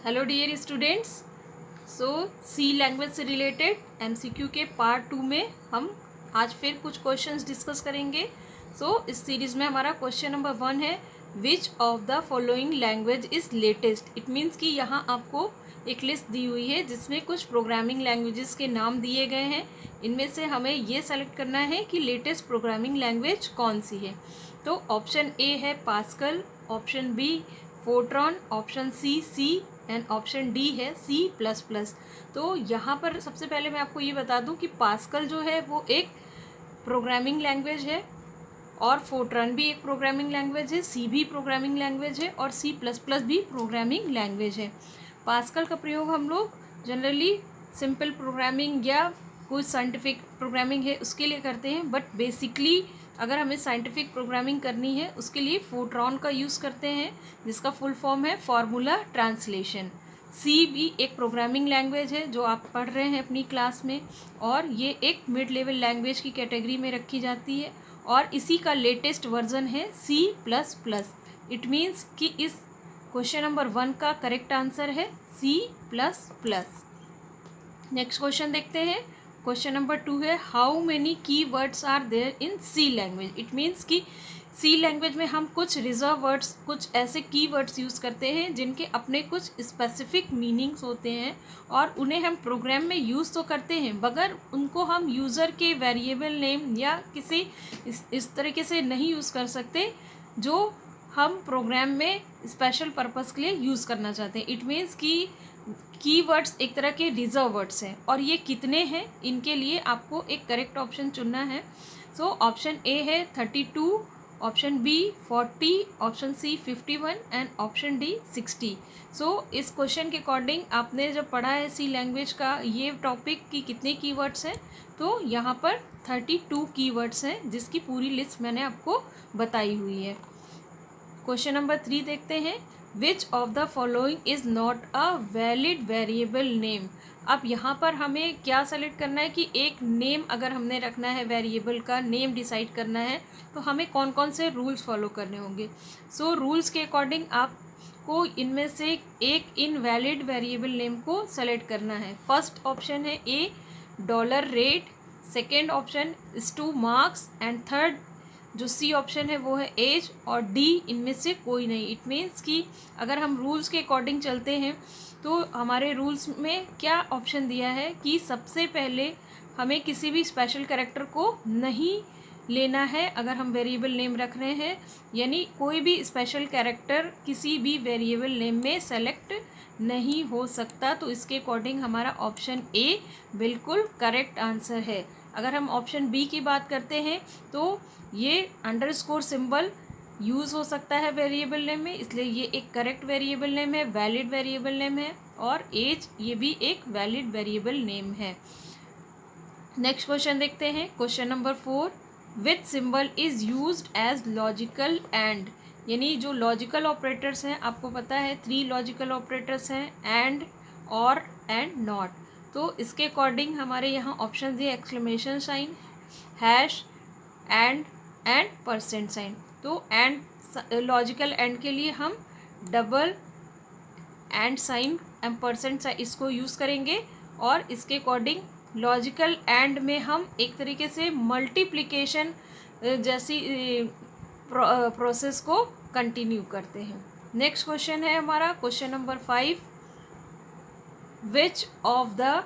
Hello dear students. C language से related MCQ के part 2 में हम आज फिर कुछ क्वेश्चंस डिस्कस करेंगे। इस सीरीज़ में हमारा क्वेश्चन नंबर 1 है, विच of the following language is latest. It means कि यहाँ आपको एक लिस्ट दी हुई है जिसमें कुछ प्रोग्रामिंग लैंग्वेजेस के नाम दिए गए हैं। इनमें से हमें ये सेलेक्ट करना है कि लेटेस्ट प्रोग्रामिंग लैंग्वेज कौन सी है। तो ऑप्शन ए है Pascal, option B Fortran, option C and option D है C++। तो यहाँ पर सबसे पहले मैं आपको ये बता दूँ कि पास्कल जो है वो एक प्रोग्रामिंग लैंग्वेज है और फोर्ट्रॉन भी एक प्रोग्रामिंग लैंग्वेज है, सी भी प्रोग्रामिंग लैंग्वेज है और C++ भी प्रोग्रामिंग लैंग्वेज है। पास्कल का प्रयोग हम लोग जनरली सिंपल प्रोग्रामिंग या कोई साइंटिफिक प्रोग्रामिंग है उसके लिए करते हैं, बट बेसिकली अगर हमें साइंटिफिक प्रोग्रामिंग करनी है उसके लिए फोर्ट्रॉन का यूज़ करते हैं, जिसका फुल फॉर्म है फार्मूला ट्रांसलेशन। सी भी एक प्रोग्रामिंग लैंग्वेज है जो आप पढ़ रहे हैं अपनी क्लास में, और ये एक मिड लेवल लैंग्वेज की कैटेगरी में रखी जाती है और इसी का लेटेस्ट वर्जन है C++। इट मीन्स कि इस क्वेश्चन नंबर 1 का करेक्ट आंसर है C++। नेक्स्ट क्वेश्चन देखते हैं। क्वेश्चन नंबर 2 है, how many keywords are there in C language. It means कि सी लैंग्वेज में हम कुछ रिजर्व वर्ड्स, कुछ ऐसे की वर्ड्स यूज़ करते हैं जिनके अपने कुछ स्पेसिफिक मीनिंग्स होते हैं और उन्हें हम प्रोग्राम में यूज़ तो करते हैं, मगर उनको हम यूज़र के वेरिएबल नेम या किसी इस तरीके से नहीं यूज़ कर सकते जो हम प्रोग्राम में स्पेशल पर्पस के लिए यूज़ करना चाहते हैं। इट मीन्स कि कीवर्ड्स एक तरह के रिजर्व वर्ड्स हैं और ये कितने हैं, इनके लिए आपको एक करेक्ट ऑप्शन चुनना है। ऑप्शन ए है 32, option B 40, option C 51 and option D 60। इस क्वेश्चन के अकॉर्डिंग आपने जब पढ़ा है सी लैंग्वेज का ये टॉपिक कि कितने कीवर्ड्स हैं, तो यहाँ पर 32 कीवर्ड्स हैं जिसकी पूरी लिस्ट मैंने आपको बताई हुई है। क्वेश्चन नंबर 3 देखते हैं, which of the following is not a valid variable name. अब यहाँ पर हमें क्या सेलेक्ट करना है कि एक नेम अगर हमने रखना है, वेरिएबल का नेम डिसाइड करना है, तो हमें कौन कौन से रूल्स फॉलो करने होंगे। रूल्स के अकॉर्डिंग आपको इनमें से एक इनवैलिड वेरिएबल नेम को सेलेक्ट करना है। फर्स्ट ऑप्शन है ए $rate, second option is two marks and third जो सी ऑप्शन है वो है एज, और डी इनमें से कोई नहीं। इट मीन्स कि अगर हम रूल्स के अकॉर्डिंग चलते हैं तो हमारे रूल्स में क्या ऑप्शन दिया है कि सबसे पहले हमें किसी भी स्पेशल कैरेक्टर को नहीं लेना है अगर हम वेरिएबल नेम रख रहे हैं, यानी कोई भी स्पेशल कैरेक्टर किसी भी वेरिएबल नेम में सेलेक्ट नहीं हो सकता। तो इसके अकॉर्डिंग हमारा ऑप्शन ए बिल्कुल करेक्ट आंसर है। अगर हम ऑप्शन बी की बात करते हैं तो ये अंडरस्कोर सिंबल यूज़ हो सकता है वेरिएबल नेम में, इसलिए ये एक करेक्ट वेरिएबल नेम है, वैलिड वेरिएबल नेम है, और एज ये भी एक वैलिड वेरिएबल नेम है। नेक्स्ट क्वेश्चन देखते हैं। Question number 4, which symbol is used as logical and. यानी जो लॉजिकल ऑपरेटर्स हैं, आपको पता है 3 लॉजिकल ऑपरेटर्स हैं, एंड, और एंड नॉट। तो इसके अकॉर्डिंग हमारे यहाँ ऑप्शन दिए exclamation sign, hash, and percent sign. तो एंड लॉजिकल एंड के लिए हम double and sign and percent sign इसको यूज़ करेंगे, और इसके अकॉर्डिंग लॉजिकल एंड में हम एक तरीके से मल्टीप्लिकेशन जैसी प्रोसेस को कंटिन्यू करते हैं। नेक्स्ट क्वेश्चन है हमारा question number 5, which of the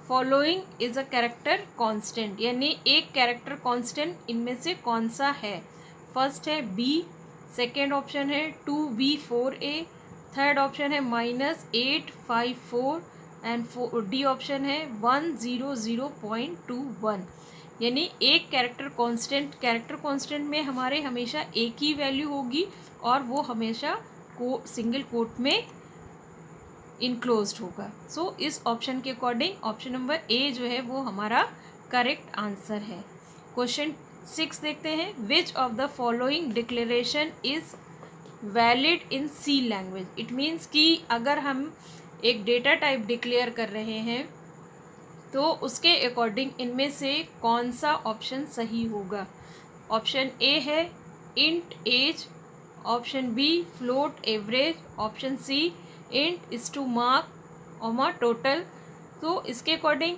following is a character constant. यानी एक कैरेक्टर कांस्टेंट इनमें से कौन सा है। फर्स्ट है बी, सेकेंड ऑप्शन है 2B4A, थर्ड ऑप्शन है -854 एंड डी ऑप्शन है 100.21। यानी एक कैरेक्टर कांस्टेंट में हमारे हमेशा एक ही वैल्यू होगी और वो हमेशा सिंगल कोट में इनक्लोज्ड होगा। इस ऑप्शन के अकॉर्डिंग ऑप्शन नंबर ए जो है वो हमारा करेक्ट आंसर है। क्वेश्चन 6 देखते हैं, which of the following declaration is valid in C language. It means कि अगर हम एक डेटा टाइप डिक्लेयर कर रहे हैं तो उसके अकॉर्डिंग इनमें से कौन सा ऑप्शन सही होगा। ऑप्शन ए है int age, option B float average, option C int is two mark ऑमा टोटल। तो इसके अकॉर्डिंग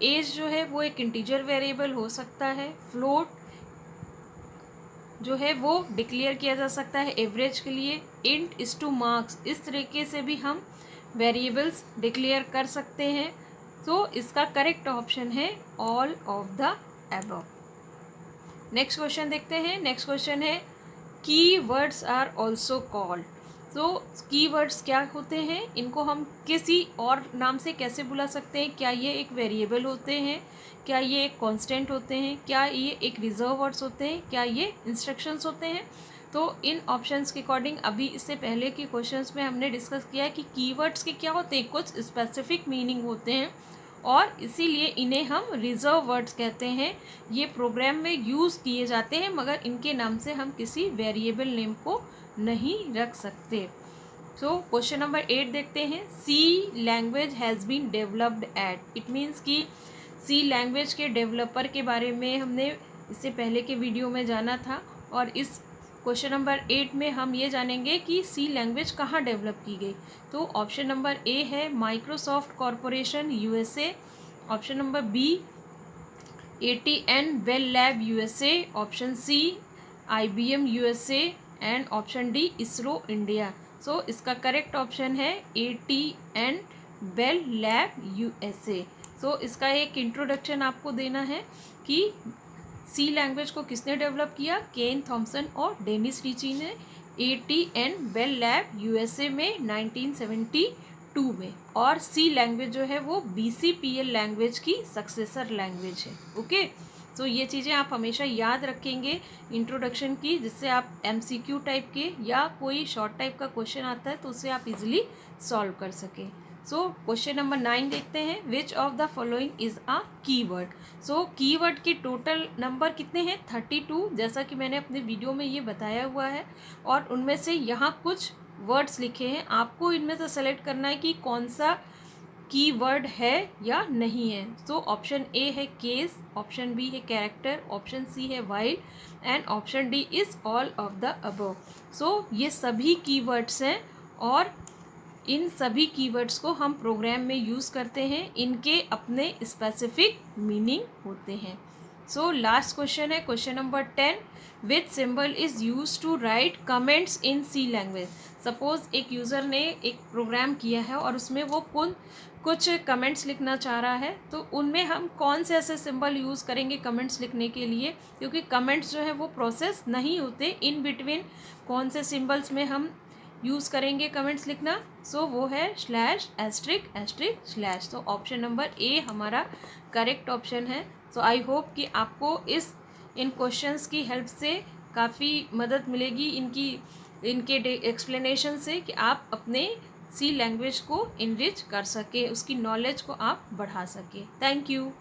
एज जो है वो एक इंटीजर वेरिएबल हो सकता है, फ्लोट जो है वो डिक्लेयर किया जा सकता है एवरेज के लिए, इंट इज टू मार्क्स, इस तरीके से भी हम वेरिएबल्स डिक्लेयर कर सकते हैं। तो इसका करेक्ट ऑप्शन है all of the above. Next question देखते हैं। नेक्स्ट क्वेश्चन है की वर्ड्स आर ऑल्सो कॉल्ड। तो कीवर्ड्स क्या होते हैं, इनको हम किसी और नाम से कैसे बुला सकते हैं? क्या ये एक वेरिएबल होते हैं, क्या ये एक कांस्टेंट होते हैं, क्या ये एक रिजर्व वर्ड्स होते हैं, क्या ये इंस्ट्रक्शंस होते हैं? तो इन ऑप्शंस के अकॉर्डिंग अभी इससे पहले के क्वेश्चंस में हमने डिस्कस किया कि कीवर्ड्स के क्या होते हैं, कुछ स्पेसिफिक मीनिंग होते हैं और इसीलिए इन्हें हम रिजर्व वर्ड्स कहते हैं। ये प्रोग्राम में यूज़ किए जाते हैं मगर इनके नाम से हम किसी वेरिएबल नेम को नहीं रख सकते। सो क्वेश्चन नंबर 8 देखते हैं। C language has been developed at, it means कि सी लैंग्वेज के डेवलपर के बारे में हमने इससे पहले के वीडियो में जाना था और इस क्वेश्चन नंबर 8 में हम ये जानेंगे कि सी लैंग्वेज कहाँ डेवलप की गई। तो ऑप्शन नंबर ए है Microsoft corporation USA, option number B ATN Bell lab USA, option C IBM USA and option D ISRO India. So इसका करेक्ट ऑप्शन है ATN Bell lab USA. So इसका एक introduction आपको देना है कि सी लैंग्वेज को किसने डेवलप किया, केन थॉमसन और डेनिस रिची ने ATN बेल लैब यूएसए में 1972 में। और सी लैंग्वेज जो है वो BCPL लैंग्वेज की सक्सेसर लैंग्वेज है। ओके, तो ये चीज़ें आप हमेशा याद रखेंगे इंट्रोडक्शन की, जिससे आप MCQ टाइप के या कोई शॉर्ट टाइप का क्वेश्चन आता है तो उसे आप इजीली सॉल्व कर सकें। सो क्वेश्चन नंबर 9 देखते हैं। Which of the following is a keyword. So keyword के टोटल नंबर कितने हैं? 32, जैसा कि मैंने अपने वीडियो में ये बताया हुआ है। और उनमें से यहाँ कुछ वर्ड्स लिखे हैं, आपको इनमें से सेलेक्ट करना है कि कौन सा कीवर्ड है या नहीं है। तो ऑप्शन ए है केस, ऑप्शन बी है कैरेक्टर, ऑप्शन सी है while and option D is all of the above. So ये सभी कीवर्ड्स हैं और इन सभी कीवर्ड्स को हम प्रोग्राम में यूज़ करते हैं, इनके अपने स्पेसिफिक मीनिंग होते हैं। सो लास्ट क्वेश्चन है question number 10। Which symbol is use to write comments in C language. Suppose एक यूज़र ने एक प्रोग्राम किया है और उसमें वो कुछ कमेंट्स लिखना चाह रहा है, तो उनमें हम कौन से ऐसे सिंबल यूज़ करेंगे कमेंट्स लिखने के लिए, क्योंकि कमेंट्स जो है वो प्रोसेस नहीं होते, इन बिटवीन कौन से सिंबल्स में हम यूज़ करेंगे कमेंट्स लिखना। सो वो है स्लैश एस्ट्रिक एस्ट्रिक स्लैश। तो ऑप्शन नंबर ए हमारा करेक्ट ऑप्शन है। सो आई होप कि आपको इन क्वेश्चंस की हेल्प से काफ़ी मदद मिलेगी, इनके एक्सप्लेनेशन से, कि आप अपने सी लैंग्वेज को इनरिच कर सके, उसकी नॉलेज को आप बढ़ा सके। Thank you.